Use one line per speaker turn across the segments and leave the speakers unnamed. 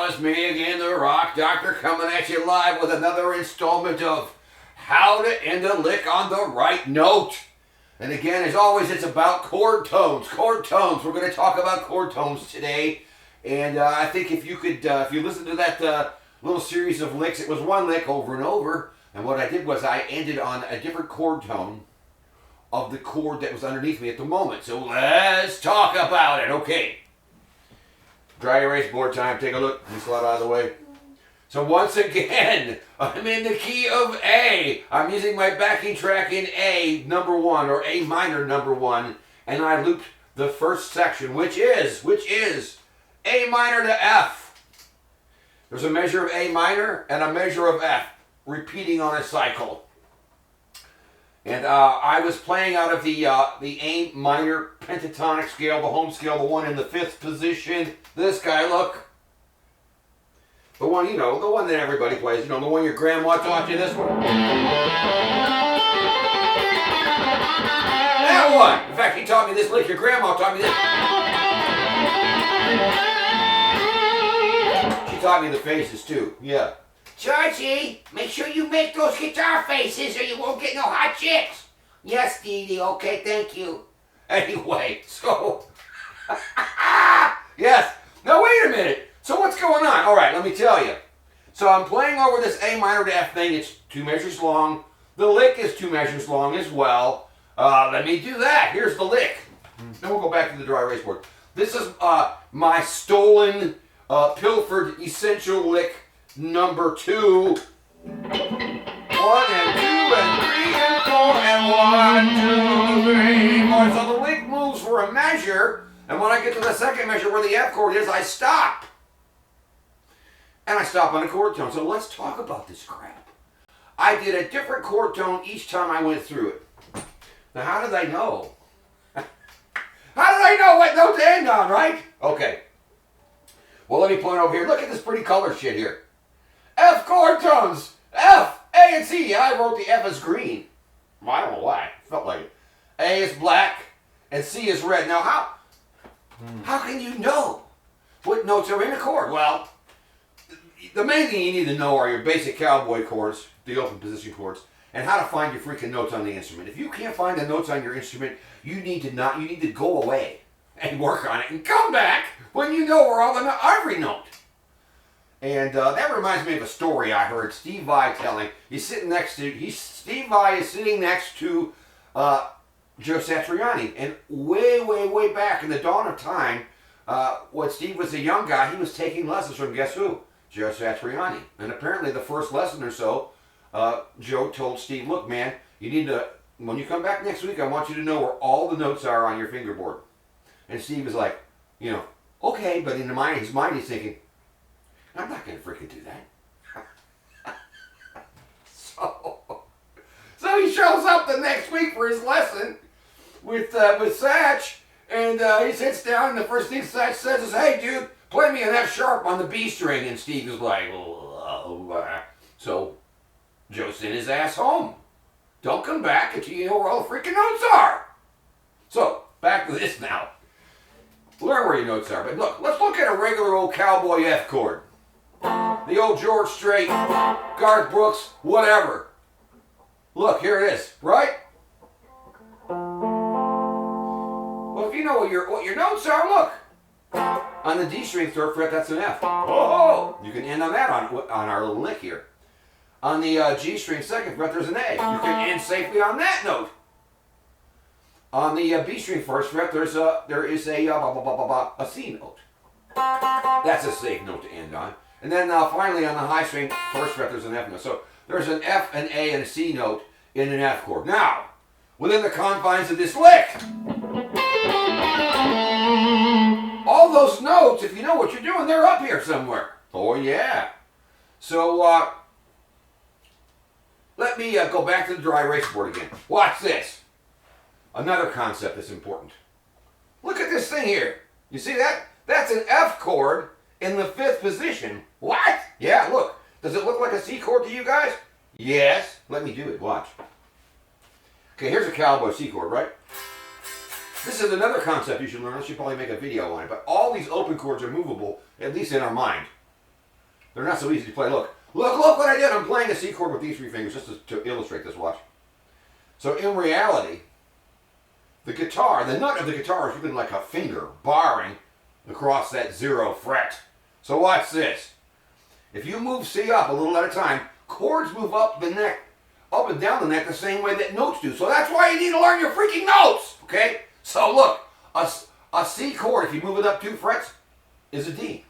it's me again, the Rock Doctor, coming at you live with another installment of How to End a Lick on the Right Note. And again, as always, it's about chord tones. Chord tones. We're going to talk about chord tones today. And I think if you could, if you listen to that little series of licks, it was one lick over and over. And what I did was I ended on a different chord tone of the chord that was underneath me at the moment. So let's talk about it. Okay. Dry erase board time. Take a look. Let me slide out of the way. So once again, I'm in the key of A. I'm using my backing track in A number 1 or A minor number 1, and I looped the first section, which is A minor to F. There's a measure of A minor and a measure of F, repeating on a cycle. And I was playing out of the A minor pentatonic scale, the home scale, the one in the 5th position. This guy, look. The one, you know, the one that everybody plays. You know, the one your grandma taught you, this one. That one! In fact, he taught me this lick. Your grandma taught me this. She taught me the faces, too. Yeah. Georgie, make sure you make those guitar faces or you won't get no hot chicks. Yes, Dee Dee. Okay, thank you. Anyway, so... yes. Now, wait a minute. So what's going on? All right, let me tell you. So I'm playing over this A minor to F thing. It's 2 measures long. The lick is 2 measures long as well. Let me do that. Here's the lick. Then we'll go back to the dry erase board. This is my stolen, pilfered essential lick number 2. 1 and 2 and 3 and 4 and 1, 2, 3, 4. So the lick moves for a measure, and when I get to the second measure where the F chord is, I stop. And I stop on a chord tone. So let's talk about this crap. I did a different chord tone each time I went through it. Now, how did I know? How did I know what note to end on, right? Okay. Well, let me point over here. Look at this pretty color shit here. F chord tones. F, A, and C. I wrote the F as green. Well, I don't know why. It felt like it. A is black, and C is red. Now, how can you know what notes are in a chord? Well, the main thing you need to know are your basic cowboy chords, the open position chords, and how to find your freaking notes on the instrument. If you can't find the notes on your instrument, you need to go away and work on it and come back when you know where every note. And that reminds me of a story I heard Steve Vai telling. Steve Vai is sitting next to Joe Satriani, and way back in the dawn of time, when Steve was a young guy, he was taking lessons from guess who? Joe Satriani. And apparently the first lesson or so, Joe told Steve, look, man, you need to, when you come back next week, I want you to know where all the notes are on your fingerboard. And Steve was like, you know, okay, but in his mind he's thinking, I'm not going to freaking do that. So he shows up the next week for his lesson with Satch, and he sits down, and the first thing Satch says is, hey, dude, play me an F sharp on the B string. And Steve is like, so Joe sent his ass home. Don't come back until you know where all the freaking notes are. So, back to this now. Learn where your notes are. But look, let's look at a regular old cowboy F chord. The old George Strait, Garth Brooks, whatever. Look, here it is, right? Well, if you know what your notes are, look. On the D string 3rd fret, that's an F. Oh, you can end on that on our little lick here. On the G string 2nd fret, there's an A. You can end safely on that note. On the B string 1st fret, there is a C note. That's a safe note to end on. And then finally on the high string 1st fret, there's an F note. So there's an F, an A, and a C note in an F chord. Now, within the confines of this lick, all those notes, if you know what you're doing, they're up here somewhere. Oh, yeah. So, let me go back to the dry erase board again. Watch this. Another concept that's important. Look at this thing here. You see that? That's an F chord in the 5th position. What? Yeah, look. Does it look like a C chord to you guys? Yes. Let me do it. Watch. Okay, here's a cowboy C chord, right? This is another concept you should learn. I should probably make a video on it. But all these open chords are movable, at least in our mind. They're not so easy to play. Look what I did. I'm playing a C chord with these 3 fingers just to illustrate this. Watch. So in reality, the guitar, the nut of the guitar is really like a finger barring across that 0 fret. So watch this. If you move C up a little at a time, chords move up the neck, up and down the neck the same way that notes do. So that's why you need to learn your freaking notes, okay? So look, a C chord, if you move it up 2 frets, is a D.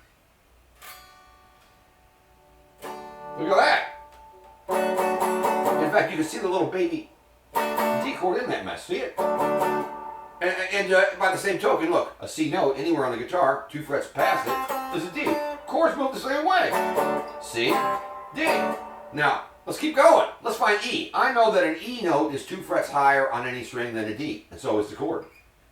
Look at that. In fact, you can see the little baby D chord in that mess. See it? And by the same token, look, a C note anywhere on the guitar, 2 frets past it, is a D. Chords move the same way. C, D. Now, let's keep going. Let's find E. I know that an E note is 2 frets higher on any string than a D, and so is the chord.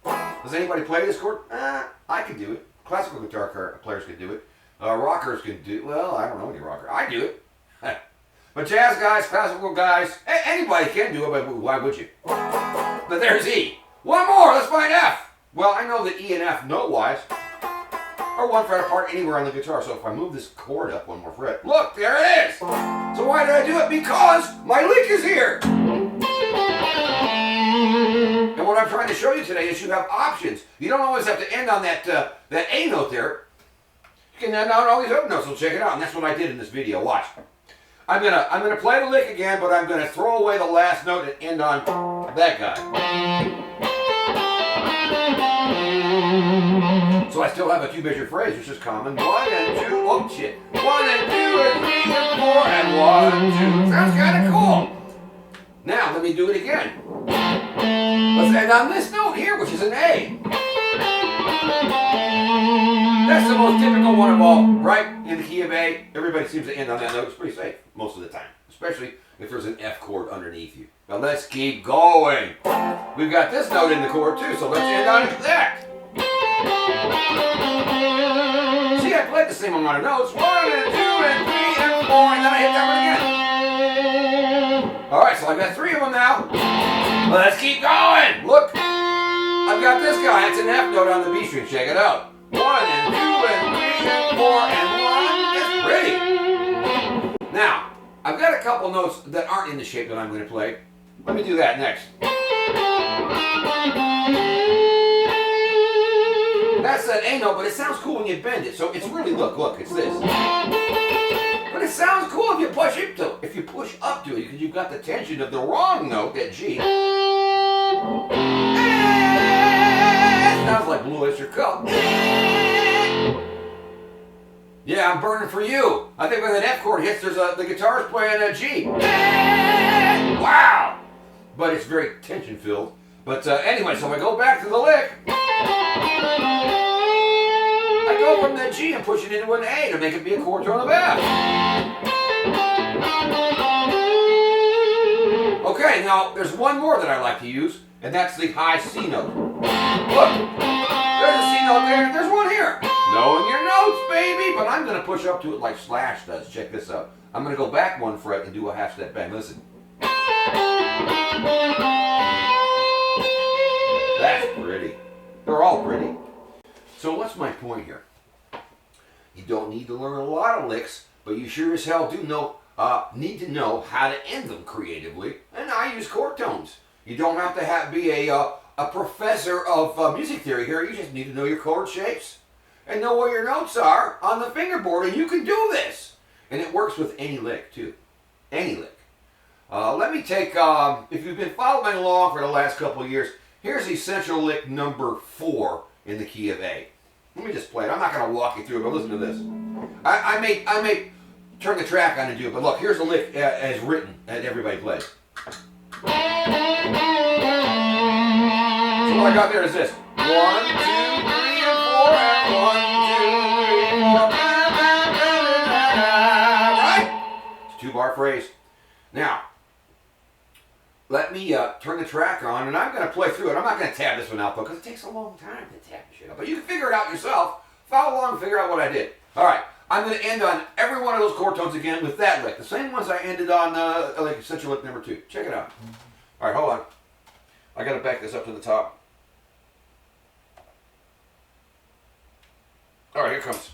Does anybody play this chord? I can do it. Classical guitar players can do it. Rockers can do it. Well, I don't know any rocker. I do it. But jazz guys, classical guys, anybody can do it, but why would you? But there's E. One more, let's find F. Well, I know that E and F note-wise are 1 fret apart anywhere on the guitar, so if I move this chord up 1 more fret, look, there it is. So why did I do it? Because my lick is here. And what I'm trying to show you today is you have options. You don't always have to end on that A note there. You can end on all these other notes, so check it out. And that's what I did in this video. Watch. I'm gonna play the lick again, but I'm gonna throw away the last note and end on that guy. So I still have a 2-measure phrase, which is common. 1 and 2. Oh shit. 1 and 2 and 3 and 4 and 1, 2. Sounds kind of cool. Now let me do it again. Let's end on this note here, which is an A. That's the most typical one of all, right? In the key of A, everybody seems to end on that note. It's pretty safe most of the time, especially if there's an F chord underneath you. Now let's keep going. We've got this note in the chord too, so let's end on that. See, I played the same amount of notes. 1 and 2 and 3 and 4, and then I hit that one again. All right, so I've got 3 of them now. Let's keep going. Look, I've got this guy. It's an F note on the B string. Check it out. 1 and 2 and 3 and 4 and 1. It's pretty. Now, I've got a couple notes that aren't in the shape that I'm going to play. Let me do that next. That's that A note, but it sounds cool when you bend it. So it's really, look, it's this. But it sounds cool if you push up to it. If you push up to it, because you've got the tension of the wrong note, that G. Sounds like Blue Oyster Cult. Yeah, I'm burning for you. I think when that F chord hits, the guitar's playing a G. Wow! But it's very tension-filled. But anyway, so if I go back to the lick, I go from the G and push it into an A to make it be a chord tone of F. Okay, now there's one more that I like to use, and that's the high C note. Look, there's a C note there, there's one here. Knowing your notes, baby, but I'm going to push up to it like Slash does. Check this out. I'm going to go back 1 fret and do a half step bang. Listen. That's pretty. They're all pretty. So what's my point here? You don't need to learn a lot of licks, but you sure as hell do need to know how to end them creatively. And I use chord tones. You don't have to be a professor of music theory here. You just need to know your chord shapes and know where your notes are on the fingerboard, and you can do this. And it works with any lick too. Any lick. Let me take, if you've been following along for the last couple of years, here's essential lick number 4 in the key of A. Let me just play it. I'm not going to walk you through it, but listen to this. I may turn the track on and do it, but look, here's a lick as written that everybody plays. So what I got there is this. 1, 2, 3, and 4, and 1, 2, 3, 4. Right? It's a 2-bar phrase. Now, let me turn the track on, and I'm going to play through it. I'm not going to tab this one out, though, because it takes a long time to tab the shit out. But you can figure it out yourself. Follow along and figure out what I did. All right. I'm going to end on every one of those chord tones again with that lick. The same ones I ended on like essential lick number 2. Check it out. All right, hold on. I got to back this up to the top. All right, here it comes.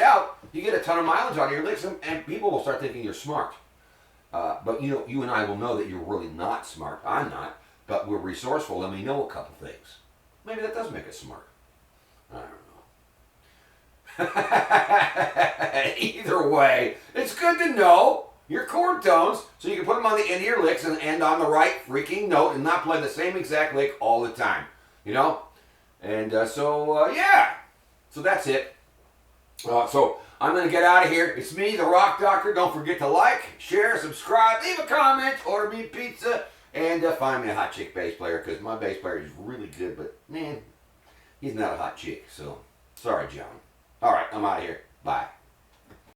out, you get a ton of mileage out of your licks, and people will start thinking you're smart. But you and I will know that you're really not smart. I'm not, but we're resourceful and we know a couple things. Maybe that does make us smart. I don't know. Either way, it's good to know your chord tones so you can put them on the end of your licks and end on the right freaking note and not play the same exact lick all the time. You know? And yeah. So that's it. So I'm going to get out of here. It's me, the Rock Doctor. Don't forget to like, share, subscribe, leave a comment, order me pizza, and find me a hot chick bass player, because my bass player is really good, but man, he's not a hot chick. So sorry, John. All right, I'm out of here. Bye.